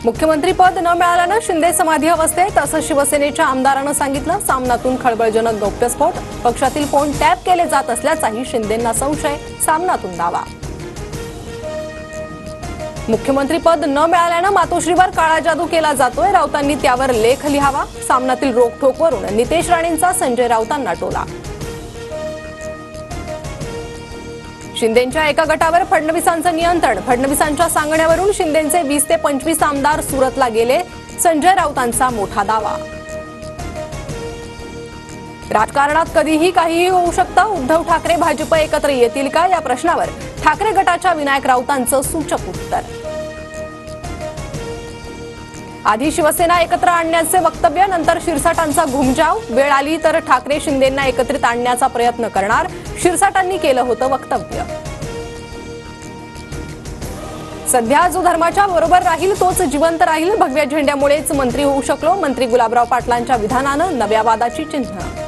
मुख्यमंत्री पद न मिळाल्यानं शिंदे समाधी अवस्थेत, असं शिवसेनेच्या आमदारानं सांगितलं। सामनातून खळबळजनक गौप्यस्फोट, पक्षातील फोन टॅप केले जात असल्याचाही शिंदेंना संशय, सामनातून दावा। मुख्यमंत्री पद न मिळाल्यानं मातोश्रीवर काळा जादू केला जातोय, राऊतांनी त्यावर लेख लिहावा। सामनातील रोखठोकवरून नितेश राणेंचा संजय राऊतांना टोला। शिंदेंच्या एका गटावर फडणवीसांचं नियंत्रण, फडणवीसांच्या सांगण्यावरून शिंदेंचे 20 ते 25 आमदार सुरतला गेले, संजय राऊतांचा मोठा दावा। राजकारणात कधीही काहीही होऊ शकतं, उद्धव ठाकरे भाजप एकत्र येतील का या प्रश्नावर ठाकरे गटाच्या विनायक राऊतांचं सूचक उत्तर। आधी शिवसेना एकत्र आणण्याचे वक्तव्य, नंतर शिरसाटांचा घुमजाव, वेळ आली तर ठाकरे शिंदेंना एकत्रित आणण्याचा प्रयत्न करणार, शिरसाटांनी केलं होतं वक्तव्य। सध्या जो धर्माच्या बरोबर राहील तोच जिवंत राहील, भगव्या झेंड्यामुळेच मंत्री होऊ शकलो, मंत्री गुलाबराव पाटलांच्या विधानानं नव्या वादाची चिन्ह।